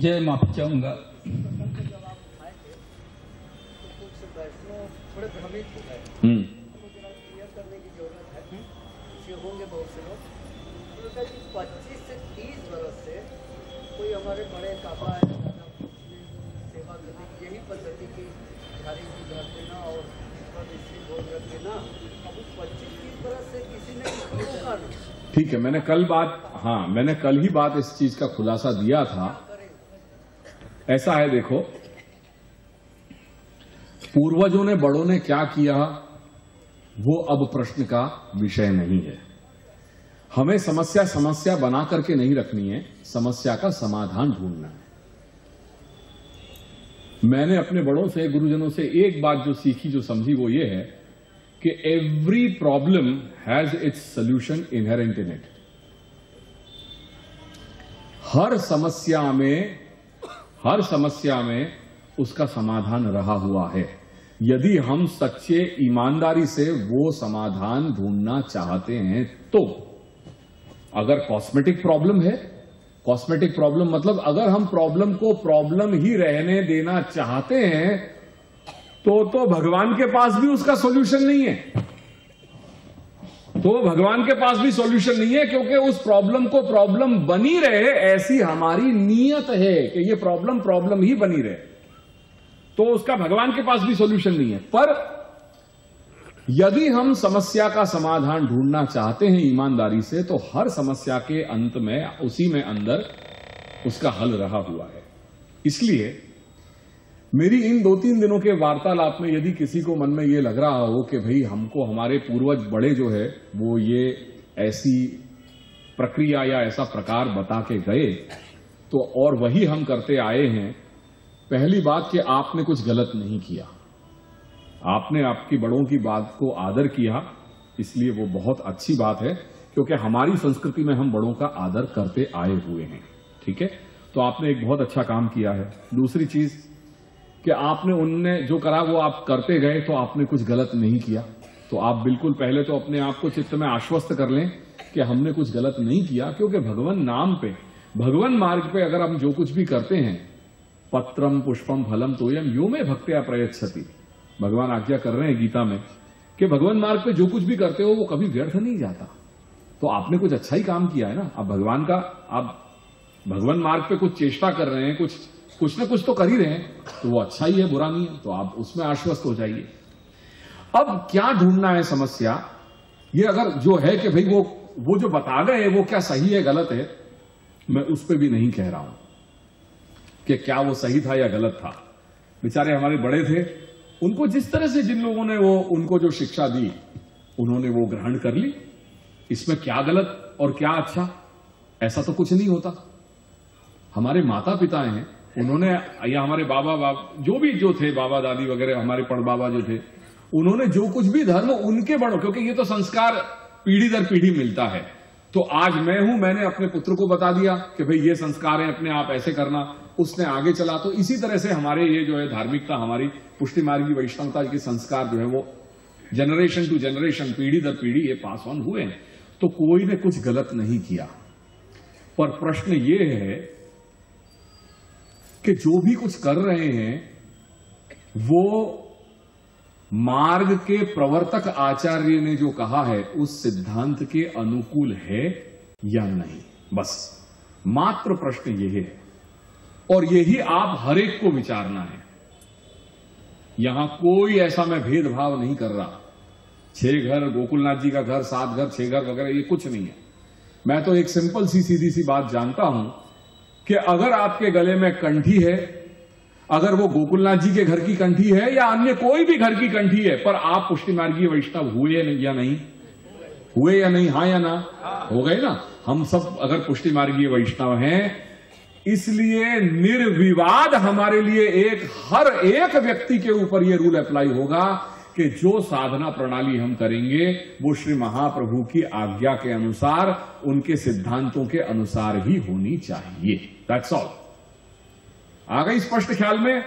जय माफी चाहूंगा। थोड़े भ्रमित हो गए, क्लियर करने की जरूरत है। होंगे बहुत से लोग 25 से 30 बरस से कोई हमारे बड़े काका है दादा सेवा करने की यही पद्धति की झाड़ी को धर देना और भोज रख देना। अब 25-30 बरस से किसी ने रोका नहीं। ठीक है, मैंने कल ही बात इस चीज का खुलासा दिया था। ऐसा है, देखो, पूर्वजों ने बड़ों ने क्या किया वो अब प्रश्न का विषय नहीं है। हमें समस्या बना करके नहीं रखनी है, समस्या का समाधान ढूंढना है। मैंने अपने बड़ों से, गुरुजनों से एक बात जो सीखी, जो समझी, वो ये है कि every problem has its solution inherent in it. हर समस्या में उसका समाधान रहा हुआ है, यदि हम सच्चे ईमानदारी से वो समाधान ढूंढना चाहते हैं तो। अगर कॉस्मेटिक प्रॉब्लम है, कॉस्मेटिक प्रॉब्लम मतलब अगर हम प्रॉब्लम को प्रॉब्लम ही रहने देना चाहते हैं तो भगवान के पास भी उसका सॉल्यूशन नहीं है। भगवान के पास भी सॉल्यूशन नहीं है, क्योंकि उस प्रॉब्लम को प्रॉब्लम बनी रहे ऐसी हमारी नीयत है कि ये प्रॉब्लम ही बनी रहे, तो उसका भगवान के पास भी सॉल्यूशन नहीं है। पर यदि हम समस्या का समाधान ढूंढना चाहते हैं ईमानदारी से, तो हर समस्या के अंत में, उसी में अंदर उसका हल रहा हुआ है। इसलिए मेरी इन 2-3 दिनों के वार्तालाप में यदि किसी को मन में ये लग रहा हो कि भाई हमको हमारे पूर्वज बड़े जो है वो ये ऐसी प्रक्रिया या ऐसा प्रकार बता के गए तो और वही हम करते आए हैं, पहली बात कि आपने कुछ गलत नहीं किया। आपने आपकी बड़ों की बात को आदर किया, इसलिए वो बहुत अच्छी बात है, क्योंकि हमारी संस्कृति में हम बड़ों का आदर करते आए हुए हैं। ठीक है, तो आपने एक बहुत अच्छा काम किया है। दूसरी चीज कि आपने उनने जो करा वो आप करते गए, तो आपने कुछ गलत नहीं किया। तो आप बिल्कुल पहले तो अपने आप को चित्त में आश्वस्त कर लें कि हमने कुछ गलत नहीं किया, क्योंकि भगवान नाम पे, भगवान मार्ग पे अगर हम जो कुछ भी करते हैं, पत्रम पुष्पम फलम तोयम यो में भक्त्या प्रयच्छति, भगवान आज्ञा कर रहे हैं गीता में कि भगवान मार्ग पे जो कुछ भी करते हो वो कभी व्यर्थ नहीं जाता। तो आपने कुछ अच्छा ही काम किया है ना। आप भगवान मार्ग पे कुछ चेष्टा कर रहे हैं, कुछ न कुछ तो कर ही रहे हैं, तो वो अच्छा ही है, बुरा नहीं है, तो आप उसमें आश्वस्त हो जाइए। अब क्या ढूंढना है समस्या, ये अगर जो है कि भाई वो जो बता गए वो क्या सही है गलत है, मैं उस पर भी नहीं कह रहा हूं कि क्या वो सही था या गलत था। बेचारे हमारे बड़े थे, उनको जिस तरह से जिन लोगों ने उनको जो शिक्षा दी उन्होंने वो ग्रहण कर ली। इसमें क्या गलत और क्या अच्छा, ऐसा तो कुछ नहीं होता। हमारे माता पिता हैं, उन्होंने, या हमारे जो थे बाबा दादी वगैरह, हमारे पड़बाबा जो थे, उन्होंने जो कुछ भी धर्म उनके बड़ों, क्योंकि ये तो संस्कार पीढ़ी दर पीढ़ी मिलता है। तो आज मैंने अपने पुत्र को बता दिया कि भाई ये संस्कार है, अपने आप ऐसे करना, उसने आगे चला। तो इसी तरह से हमारे ये जो है धार्मिकता, हमारी पुष्टि मार्गी वैष्णवता के संस्कार जो है वो जनरेशन टू जनरेशन, पीढ़ी दर पीढ़ी ये पास ऑन हुए हैं। तो कोई ने कुछ गलत नहीं किया। पर प्रश्न ये है कि जो भी कुछ कर रहे हैं वो मार्ग के प्रवर्तक आचार्य ने जो कहा है उस सिद्धांत के अनुकूल है या नहीं, बस मात्र प्रश्न यही है। और यही आप हर एक को विचारना है। यहां कोई ऐसा मैं भेदभाव नहीं कर रहा, 6 घर, गोकुलनाथ जी का घर 7 घर 6 घर वगैरह, ये कुछ नहीं है। मैं तो एक सिंपल सी सीधी सी बात जानता हूं कि अगर आपके गले में कंठी है, अगर वो गोकुलनाथ जी के घर की कंठी है या अन्य कोई भी घर की कंठी है, पर आप पुष्टि मार्गीय वैष्णव हुए या नहीं हुए, या नहीं, हाँ या ना, हो गए ना। हम सब अगर पुष्टि मार्गीय वैष्णव हैं, इसलिए निर्विवाद हमारे लिए हर एक व्यक्ति के ऊपर यह रूल अप्लाई होगा कि जो साधना प्रणाली हम करेंगे वो श्री महाप्रभु की आज्ञा के अनुसार, उनके सिद्धांतों के अनुसार ही होनी चाहिए। That's all. आ गई स्पष्ट ख्याल में।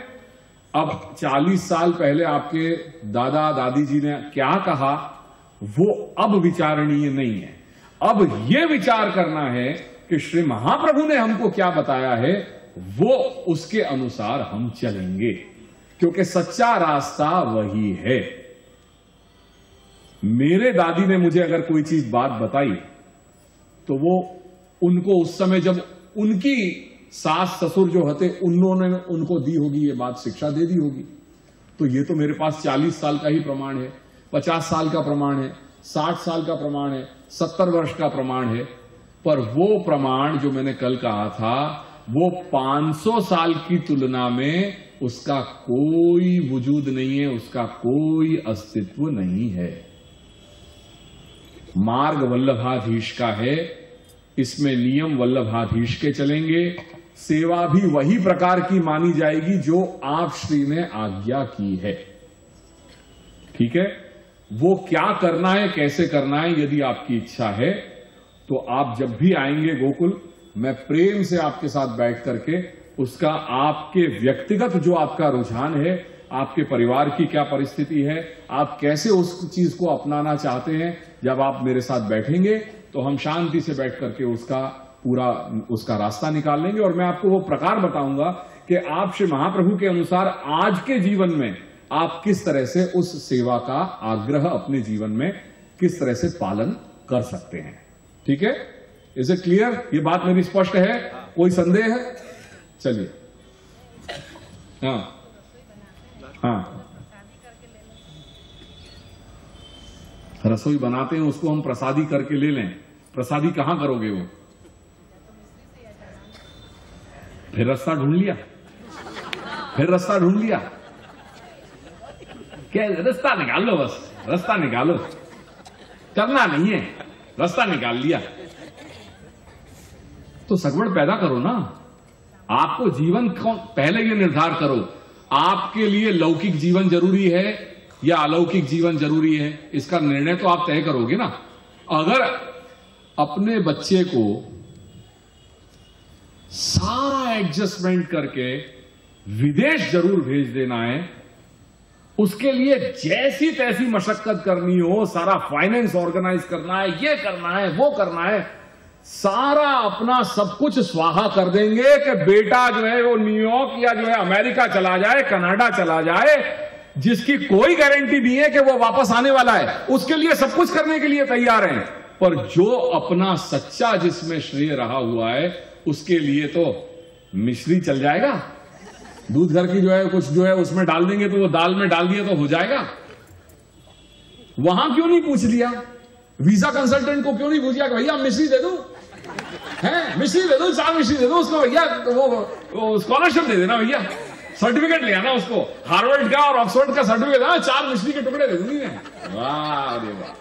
अब 40 साल पहले आपके दादा दादी जी ने क्या कहा वो अब विचारणीय नहीं है। अब यह विचार करना है कि श्री महाप्रभु ने हमको क्या बताया है वो उसके अनुसार हम चलेंगे, क्योंकि सच्चा रास्ता वही है। मेरे दादी ने मुझे अगर कोई चीज बात बताई तो वो उनको उस समय जब उनकी सास ससुर जो होते उन्होंने उनको दी होगी, ये बात शिक्षा दे दी होगी। तो ये तो मेरे पास 40 साल का ही प्रमाण है, 50 साल का प्रमाण है, 60 साल का प्रमाण है, 70 वर्ष का प्रमाण है। पर वो प्रमाण जो मैंने कल कहा था वो 500 साल की तुलना में उसका कोई वजूद नहीं है, उसका कोई अस्तित्व नहीं है। मार्ग वल्लभाधीश का है, इसमें नियम वल्लभाधीश के चलेंगे। सेवा भी वही प्रकार की मानी जाएगी जो आप श्री ने आज्ञा की है। ठीक है, वो क्या करना है, कैसे करना है, यदि आपकी इच्छा है तो आप जब भी आएंगे गोकुल, मैं प्रेम से आपके साथ बैठ करके उसका आपके व्यक्तिगत जो आपका रुझान है, आपके परिवार की क्या परिस्थिति है, आप कैसे उस चीज को अपनाना चाहते हैं, जब आप मेरे साथ बैठेंगे तो हम शांति से बैठ करके उसका पूरा उसका रास्ता निकाल लेंगे। और मैं आपको वो प्रकार बताऊंगा कि आप श्री महाप्रभु के अनुसार आज के जीवन में आप किस तरह से उस सेवा का आग्रह अपने जीवन में किस तरह से पालन कर सकते हैं। ठीक है, इज इट क्लियर? ये बात मेरी स्पष्ट है? कोई संदेह है? चलिए। हाँ हाँ, रसोई बनाते हैं उसको हम प्रसादी करके ले लें। प्रसादी कहां करोगे? वो फिर रास्ता ढूंढ लिया, फिर रास्ता ढूंढ लिया। क्या रास्ता निकाल लो, बस रास्ता निकालो, करना नहीं है, रास्ता निकाल लिया। तो सगवड़ पैदा करो ना। आपको जीवन पहले ये निर्धार करो, आपके लिए लौकिक जीवन जरूरी है या अलौकिक जीवन जरूरी है, इसका निर्णय तो आप तय करोगे ना। अगर अपने बच्चे को सारा एडजस्टमेंट करके विदेश जरूर भेज देना है, उसके लिए जैसी तैसी मशक्कत करनी हो, सारा फाइनेंस ऑर्गेनाइज करना है, ये करना है, वो करना है, सारा अपना सब कुछ स्वाहा कर देंगे कि बेटा जो है वो न्यूयॉर्क या जो है अमेरिका चला जाए, कनाडा चला जाए, जिसकी कोई गारंटी नहीं है कि वो वापस आने वाला है। उसके लिए सब कुछ करने के लिए तैयार हैं, पर जो अपना सच्चा जिसमें श्रेय रहा हुआ है उसके लिए तो मिश्री चल जाएगा। दूध घर की जो है कुछ जो है उसमें डाल देंगे तो वो दाल में डाल दिया तो हो जाएगा। वहां क्यों नहीं पूछ लिया? वीजा कंसल्टेंट को क्यों नहीं पूछ लिया कि भैया मिश्री दे दूं, है मिश्री दे दूं, 4 मिश्री दे दूं उसको भैया, तो वो स्कॉलरशिप दे देना भैया, सर्टिफिकेट ले आना उसको, हार्वर्ड का और ऑक्सफोर्ड का सर्टिफिकेट, 4 मिश्री के टुकड़े दे दूंगी मैं। वाह अरे वाह।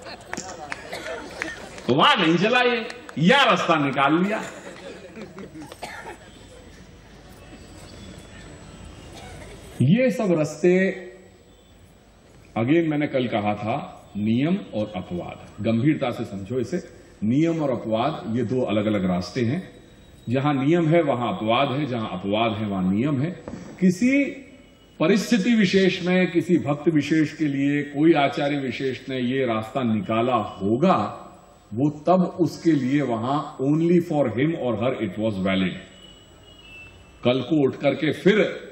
तो वहां नहीं चला ये, या रास्ता निकाल लिया। ये सब रास्ते अगेन मैंने कल कहा था, नियम और अपवाद। गंभीरता से समझो इसे। नियम और अपवाद ये 2 अलग अलग रास्ते हैं। जहां नियम है वहां अपवाद है, जहां अपवाद है वहां नियम है। किसी परिस्थिति विशेष में, किसी भक्त विशेष के लिए कोई आचार्य विशेष ने ये रास्ता निकाला होगा, वो तब उसके लिए वहां ओनली फॉर हिम और हर इट वॉज वैलिड। कल को उठ करके फिर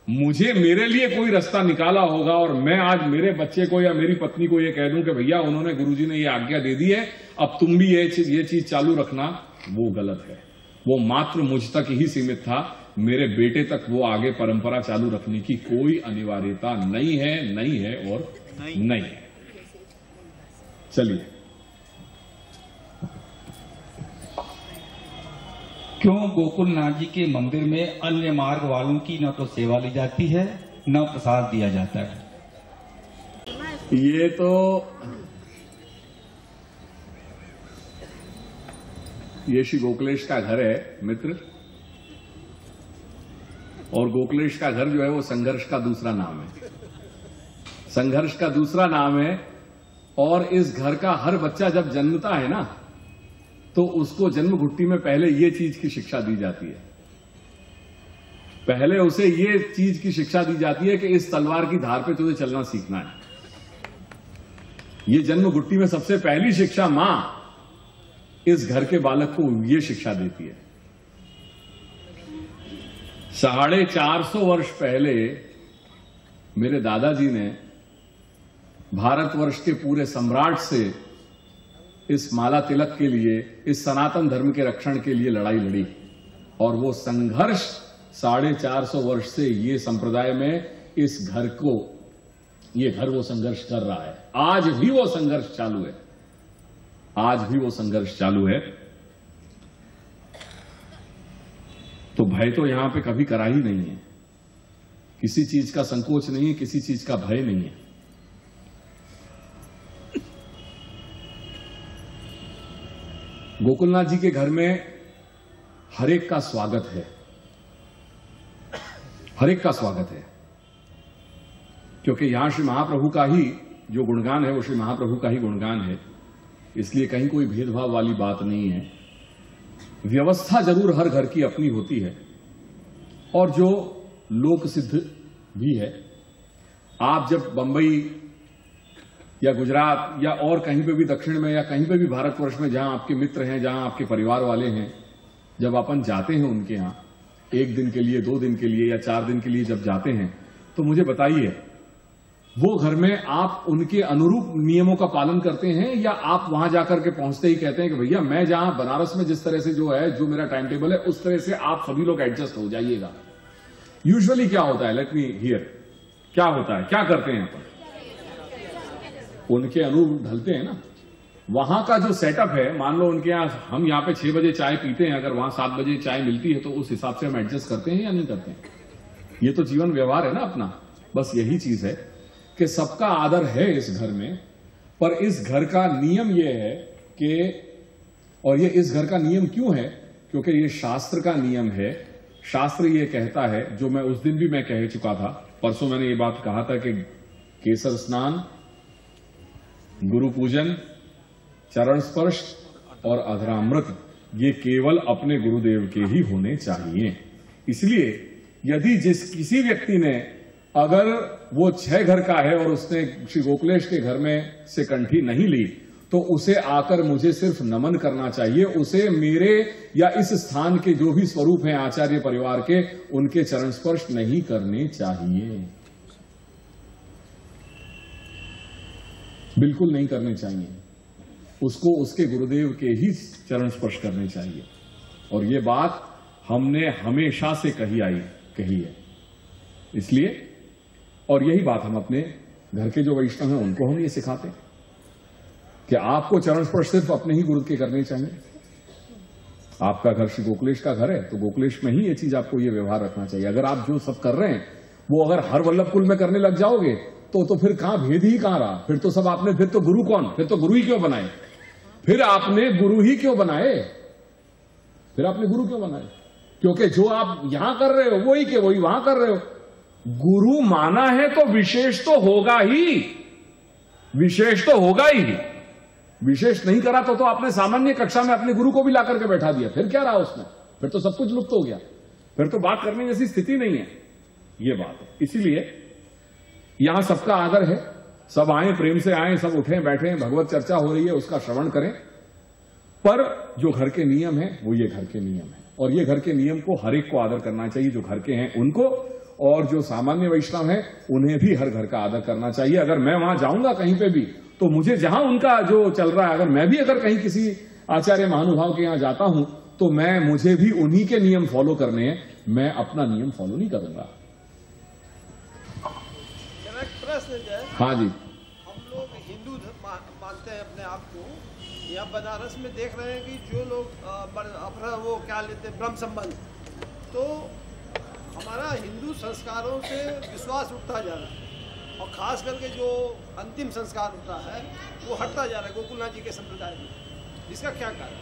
मुझे मेरे लिए कोई रास्ता निकाला होगा और मैं आज मेरे बच्चे को या मेरी पत्नी को ये कह दूं कि भैया उन्होंने गुरुजी ने ये आज्ञा दे दी है, अब तुम भी ये चीज चालू रखना, वो गलत है। वो मात्र मुझ तक ही सीमित था, मेरे बेटे तक वो आगे परंपरा चालू रखने की कोई अनिवार्यता नहीं है, नहीं है और नहीं है। चलिए। क्यों गोकुलनाथ जी के मंदिर में अन्य मार्ग वालों की न तो सेवा ली जाती है न प्रसाद दिया जाता है? ये तो ये श्री गोकुलेश का घर है मित्र, और गोकुलेश का घर जो है वो संघर्ष का दूसरा नाम है। संघर्ष का दूसरा नाम है। और इस घर का हर बच्चा जब जन्मता है ना, तो उसको जन्म घुट्टी में पहले ये चीज की शिक्षा दी जाती है। पहले उसे ये चीज की शिक्षा दी जाती है कि इस तलवार की धार पे तुझे चलना सीखना है। ये जन्म घुट्टी में सबसे पहली शिक्षा मां इस घर के बालक को ये शिक्षा देती है। 450 वर्ष पहले मेरे दादाजी ने भारतवर्ष के पूरे सम्राट से इस माला तिलक के लिए, इस सनातन धर्म के रक्षण के लिए लड़ाई लड़ी, और वो संघर्ष 450 वर्ष से ये संप्रदाय में इस घर को, ये घर वो संघर्ष कर रहा है। आज भी वो संघर्ष चालू है, आज भी वो संघर्ष चालू है। तो भय तो यहां पे कभी करा ही नहीं है, किसी चीज का संकोच नहीं है, किसी चीज का भय नहीं है। गोकुलनाथ जी के घर में हर एक का स्वागत है, हर एक का स्वागत है, क्योंकि यहां श्री महाप्रभु का ही जो गुणगान है वो श्री महाप्रभु का ही गुणगान है, इसलिए कहीं कोई भेदभाव वाली बात नहीं है। व्यवस्था जरूर हर घर की अपनी होती है, और जो लोक सिद्ध भी है। आप जब बंबई या गुजरात या और कहीं पे भी दक्षिण में या कहीं पे भी भारतवर्ष में जहां आपके मित्र हैं, जहां आपके परिवार वाले हैं, जब अपन जाते हैं उनके यहां 1 दिन के लिए, 2 दिन के लिए या 4 दिन के लिए जब जाते हैं, तो मुझे बताइए, वो घर में आप उनके अनुरूप नियमों का पालन करते हैं, या आप वहां जाकर के पहुंचते ही कहते हैं कि भैया मैं जहां बनारस में जिस तरह से जो है, जो मेरा टाइम टेबल है, उस तरह से आप सभी लोग एडजस्ट हो जाइएगा। यूजुअली क्या होता है, लेट मी हियर, क्या होता है, क्या करते हैं अपन, उनके अनुरूप ढलते हैं ना। वहां का जो सेटअप है, मान लो उनके यहां, हम यहां पे 6 बजे चाय पीते हैं, अगर वहां 7 बजे चाय मिलती है तो उस हिसाब से हम एडजस्ट करते हैं या नहीं करते हैं। ये तो जीवन व्यवहार है ना अपना, बस यही चीज है कि सबका आदर है इस घर में। पर इस घर का नियम यह है कि, और ये इस घर का नियम क्यों है, क्योंकि ये शास्त्र का नियम है। शास्त्र ये कहता है, जो मैं उस दिन भी मैं कह चुका था, परसों मैंने ये बात कहा था कि केसर स्नान, गुरु पूजन, चरण स्पर्श और अधरामृत ये केवल अपने गुरुदेव के ही होने चाहिए। इसलिए यदि किसी व्यक्ति ने, अगर वो 6 घर का है और उसने श्री गोकुलेश के घर में से कंठी नहीं ली, तो उसे आकर मुझे सिर्फ नमन करना चाहिए। उसे मेरे या इस स्थान के जो भी स्वरूप हैं आचार्य परिवार के, उनके चरण स्पर्श नहीं करने चाहिए, बिल्कुल नहीं करने चाहिए। उसको उसके गुरुदेव के ही चरण स्पर्श करने चाहिए। और ये बात हमने हमेशा से कही है। इसलिए, और यही बात हम अपने घर के जो वैष्णव हैं उनको हम ये सिखाते हैं कि आपको चरण स्पर्श सिर्फ अपने ही गुरु के करने चाहिए। आपका घर श्री गोकुलेश का घर है, तो गोकुलेश में ही ये चीज आपको ये व्यवहार रखना चाहिए। अगर आप जो सब कर रहे हैं वो अगर हर वल्लभ कुल में करने लग जाओगे तो फिर कहां भेद ही कहां रहा, फिर तो सब आपने, फिर तो गुरु कौन, फिर तो गुरु ही क्यों बनाए, फिर आपने गुरु ही क्यों बनाए, फिर आपने गुरु क्यों बनाए? क्योंकि जो आप यहां कर रहे हो वही के वही वहां कर रहे हो। गुरु माना है तो विशेष तो होगा ही, विशेष तो होगा ही। विशेष नहीं करा तो आपने सामान्य कक्षा में अपने गुरु को भी ला करके बैठा दिया, फिर क्या रहा उसमें, फिर तो सब कुछ लुप्त हो गया, फिर तो बात करने जैसी स्थिति नहीं है। ये बात है। इसीलिए यहां सबका आदर है, सब आए, प्रेम से आए, सब उठे बैठे, भगवत चर्चा हो रही है, उसका श्रवण करें। पर जो घर के नियम है वो ये घर के नियम है, और ये घर के नियम को हर एक को आदर करना चाहिए, जो घर के हैं उनको, और जो सामान्य वैष्णव हैं उन्हें भी हर घर का आदर करना चाहिए। अगर मैं वहां जाऊंगा कहीं पे भी, तो मुझे जहां उनका जो चल रहा है, अगर मैं भी अगर कहीं किसी आचार्य महानुभाव के यहां जाता हूं, तो मुझे भी उन्हीं के नियम फॉलो करने हैं, मैं अपना नियम फॉलो नहीं करूंगा। प्रश्न है, हाँ जी, हम लोग हिंदू मानते हैं अपने आप को। यहाँ बनारस में देख रहे हैं कि जो लोग अपना वो क्या लेते हैं ब्रह्म संबंध, तो हमारा हिंदू संस्कारों से विश्वास उठता जा रहा है, और खास करके जो अंतिम संस्कार होता है वो हटता जा रहा है गोकुलनाथ जी के संप्रदाय में। इसका क्या कारण?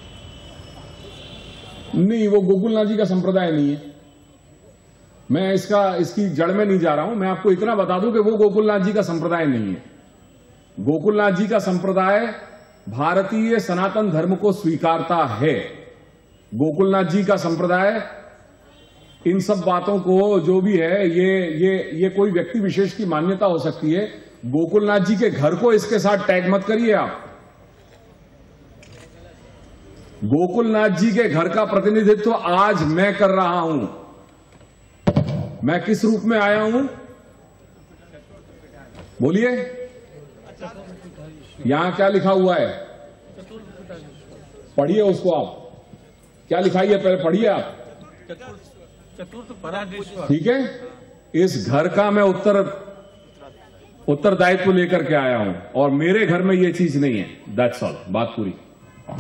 नहीं, वो गोकुलनाथ जी का संप्रदाय नहीं है। मैं इसकी जड़ में नहीं जा रहा हूं। मैं आपको इतना बता दूं कि वो गोकुलनाथ जी का संप्रदाय नहीं है। गोकुलनाथ जी का संप्रदाय भारतीय सनातन धर्म को स्वीकारता है। गोकुलनाथ जी का संप्रदाय इन सब बातों को, जो भी है, ये कोई व्यक्ति विशेष की मान्यता हो सकती है। गोकुलनाथ जी के घर को इसके साथ टैग मत करिए आप। गोकुलनाथ जी के घर का प्रतिनिधित्व आज मैं कर रहा हूं। मैं किस रूप में आया हूं? बोलिए, यहां क्या लिखा हुआ है? पढ़िए उसको आप, क्या लिखाई है पहले पढ़िए आप। चतुर्थ पराधीश्वर। ठीक है, इस घर का मैं उत्तरदायित्व लेकर के आया हूं और मेरे घर में ये चीज नहीं है। दैट्स ऑल, बात पूरी।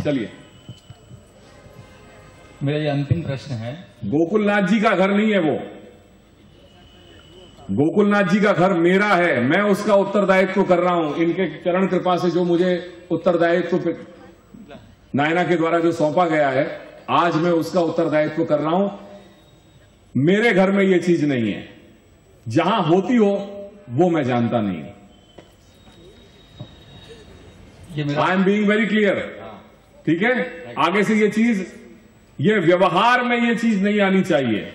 चलिए, मेरा ये अंतिम प्रश्न है। गोकुलनाथ जी का घर नहीं है वो, गोकुलनाथ जी का घर मेरा है, मैं उसका उत्तरदायित्व कर रहा हूं। इनके चरण कृपा से जो मुझे उत्तरदायित्व नायना के द्वारा जो सौंपा गया है, आज मैं उसका उत्तरदायित्व कर रहा हूं। मेरे घर में यह चीज नहीं है, जहां होती हो वो मैं जानता नहीं। I am being very clear. ठीक है, आगे से ये चीज, ये व्यवहार में ये चीज नहीं आनी चाहिए।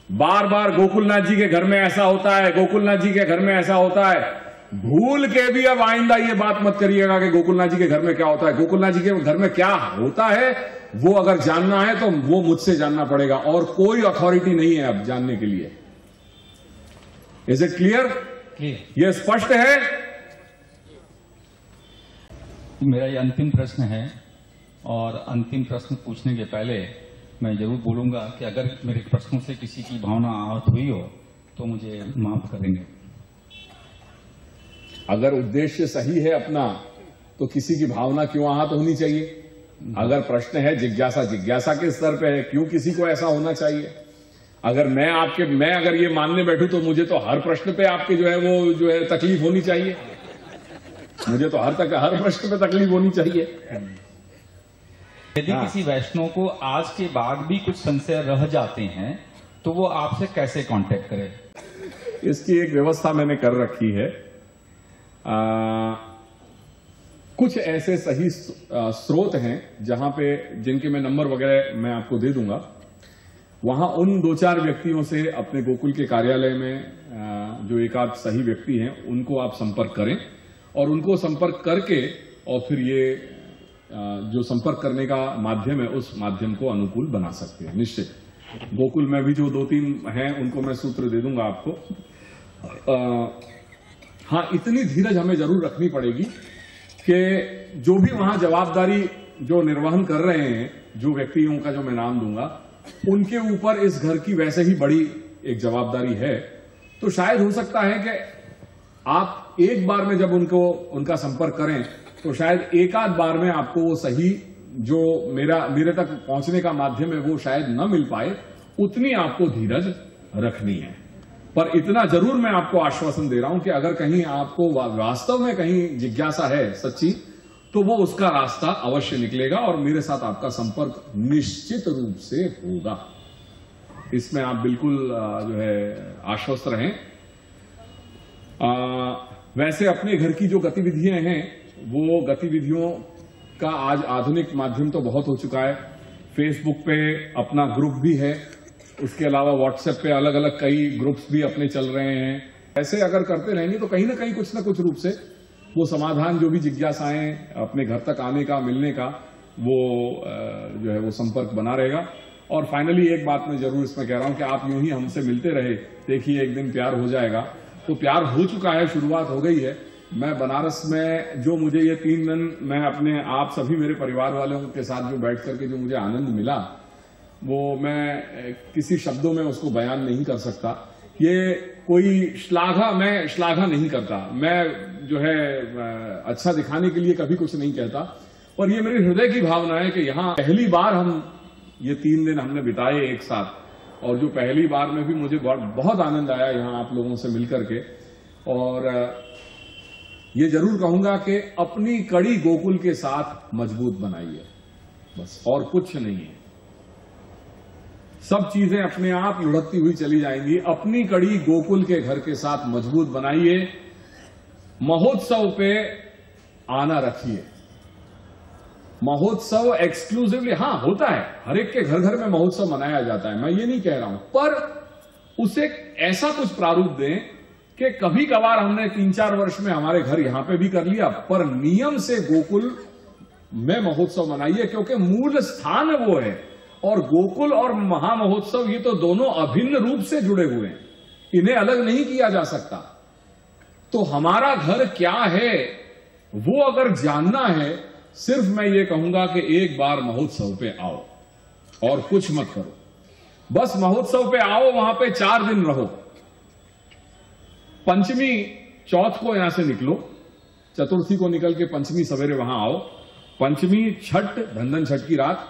बार बार गोकुलनाथ जी के घर में ऐसा होता है, गोकुलनाथ जी के घर में ऐसा होता है। भूल के भी अब आइंदा ये बात मत करिएगा कि गोकुलनाथ जी के घर में क्या होता है। गोकुलनाथ जी के घर में क्या होता है वो अगर जानना है तो वो मुझसे जानना पड़ेगा, और कोई अथॉरिटी नहीं है अब जानने के लिए। Is it clear? ये स्पष्ट है? मेरा ये अंतिम प्रश्न है, और अंतिम प्रश्न पूछने के पहले मैं जरूर बोलूंगा कि अगर मेरे प्रश्नों से किसी की भावना आहत हुई हो तो मुझे माफ कर देंगे। अगर उद्देश्य सही है अपना तो किसी की भावना क्यों आहत होनी चाहिए? अगर प्रश्न है जिज्ञासा, जिज्ञासा के स्तर पे है, क्यों किसी को ऐसा होना चाहिए? अगर मैं अगर ये मानने बैठूं तो मुझे तो हर प्रश्न पे आपके जो है तकलीफ होनी चाहिए। मुझे तो हर प्रश्न पे तकलीफ होनी चाहिए। यदि किसी वैष्णव को आज के बाद भी कुछ संशय रह जाते हैं तो वो आपसे कैसे कांटेक्ट करे? इसकी एक व्यवस्था मैंने कर रखी है। कुछ ऐसे सही स्रोत हैं जहां पे, जिनके मैं नंबर वगैरह मैं आपको दे दूंगा। वहां उन 2-4 व्यक्तियों से अपने गोकुल के कार्यालय में जो एक आध सही व्यक्ति हैं उनको आप संपर्क करें, और उनको संपर्क करके और फिर ये जो संपर्क करने का माध्यम है उस माध्यम को अनुकूल बना सकते हैं। निश्चित गोकुल में भी जो 2-3 हैं उनको मैं सूत्र दे दूंगा आपको। हाँ, इतनी धीरज हमें जरूर रखनी पड़ेगी कि जो भी वहां जवाबदारी जो निर्वहन कर रहे हैं, जो व्यक्तियों का जो मैं नाम दूंगा, उनके ऊपर इस घर की वैसे ही बड़ी एक जवाबदारी है। तो शायद हो सकता है कि आप एक बार में जब उनका संपर्क करें तो शायद एक आध बार में आपको वो सही जो मेरे तक पहुंचने का माध्यम है वो शायद न मिल पाए। उतनी आपको धीरज रखनी है। पर इतना जरूर मैं आपको आश्वासन दे रहा हूं कि अगर कहीं आपको वास्तव में कहीं जिज्ञासा है सच्ची, तो वो उसका रास्ता अवश्य निकलेगा और मेरे साथ आपका संपर्क निश्चित रूप से होगा। इसमें आप बिल्कुल जो है आश्वस्त रहें। वैसे अपने घर की जो गतिविधियां हैं, वो गतिविधियों का आज आधुनिक माध्यम तो बहुत हो चुका है। फेसबुक पे अपना ग्रुप भी है, उसके अलावा व्हाट्सएप पे अलग अलग कई ग्रुप्स भी अपने चल रहे हैं। ऐसे अगर करते रहेंगे तो कहीं ना कहीं कुछ ना कुछ रूप से वो समाधान, जो भी जिज्ञासाएं अपने घर तक आने का, मिलने का, वो जो है वो संपर्क बना रहेगा। और फाइनली एक बात मैं जरूर इसमें कह रहा हूं कि आप यूं ही हमसे मिलते रहे, देखिए एक दिन प्यार हो जाएगा। तो प्यार हो चुका है, शुरुआत हो गई है। मैं बनारस में जो मुझे ये 3 दिन मैं अपने आप सभी मेरे परिवार वालों के साथ जो बैठ करके जो मुझे आनंद मिला, वो मैं किसी शब्दों में उसको बयान नहीं कर सकता। ये कोई मैं श्लाघा नहीं करता, मैं जो है अच्छा दिखाने के लिए कभी कुछ नहीं कहता, पर ये मेरे हृदय की भावना है कि यहाँ पहली बार हम ये 3 दिन हमने बिताए एक साथ, और जो पहली बार में भी मुझे बहुत आनंद आया यहाँ आप लोगों से मिलकर के। और ये जरूर कहूंगा कि अपनी कड़ी गोकुल के साथ मजबूत बनाइए, बस और कुछ नहीं है। सब चीजें अपने आप लुढ़कती हुई चली जाएंगी। अपनी कड़ी गोकुल के घर के साथ मजबूत बनाइए। महोत्सव पे आना रखिए। महोत्सव एक्सक्लूसिवली, हाँ होता है, हर एक के घर घर में महोत्सव मनाया जाता है, मैं ये नहीं कह रहा हूं, पर उसे ऐसा कुछ प्रारूप दें कि कभी कभार हमने 3-4 वर्ष में हमारे घर यहां पे भी कर लिया, पर नियम से गोकुल में महोत्सव मनाइए, क्योंकि मूल स्थान वो है। और गोकुल और महामहोत्सव ये तो दोनों अभिन्न रूप से जुड़े हुए हैं। इन्हें अलग नहीं किया जा सकता। तो हमारा घर क्या है वो अगर जानना है, सिर्फ मैं ये कहूंगा कि एक बार महोत्सव पे आओ और कुछ मत करो, बस महोत्सव पे आओ, वहां पे 4 दिन रहो। पंचमी चौथ को यहां से निकलो, चतुर्थी को निकल के पंचमी सवेरे वहां आओ, पंचमी छठ धनधन छठ की रात,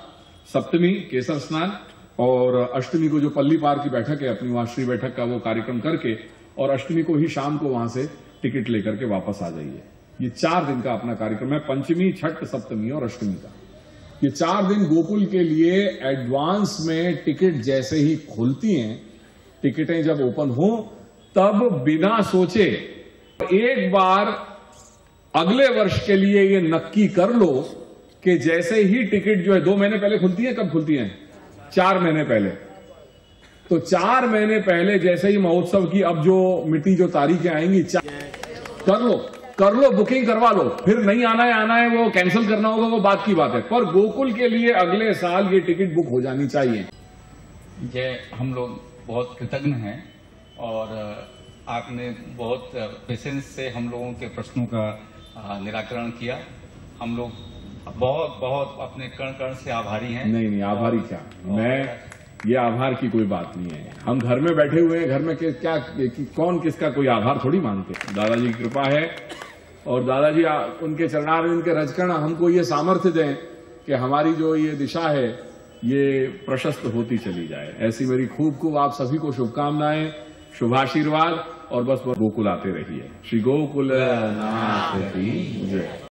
सप्तमी केसर स्नान और अष्टमी को जो पल्ली पार की बैठक है अपनी, वहां श्री बैठक का वो कार्यक्रम करके और अष्टमी को ही शाम को वहां से टिकट लेकर के वापस आ जाइए। ये 4 दिन का अपना कार्यक्रम है, पंचमी छठ सप्तमी और अष्टमी का। ये 4 दिन गोकुल के लिए एडवांस में टिकट जैसे ही खुलती हैं, टिकटें जब ओपन हो तब बिना सोचे एक बार अगले वर्ष के लिए ये नक्की कर लो कि जैसे ही टिकट जो है 2 महीने पहले खुलती है, कब खुलती है? 4 महीने पहले। तो 4 महीने पहले जैसे ही महोत्सव की अब जो मिट्टी जो तारीखें आएंगी, कर लो, बुकिंग करवा लो। फिर नहीं आना है वो कैंसिल करना होगा, वो बात की बात है। पर गोकुल के लिए अगले साल ये टिकट बुक हो जानी चाहिए। ये हम लोग बहुत कृतज्ञ हैं और आपने बहुत पेशेंस से हम लोगों के प्रश्नों का निराकरण किया। हम लोग बहुत बहुत अपने कण कण से आभारी हैं। नहीं, आभारी क्या, मैं ये आभार की कोई बात नहीं है। हम घर में बैठे हुए हैं, घर में क्या कौन किसका कोई आभार थोड़ी मांगते। दादाजी की कृपा है और दादाजी उनके चरणारविंद के रजकण हमको ये सामर्थ्य दें कि हमारी जो ये दिशा है ये प्रशस्त होती चली जाए। ऐसी मेरी खूब आप सभी को शुभकामनाएं, शुभाशीर्वाद और बस गोकुल आते रहिए। श्री गोकुल नाथ की जय।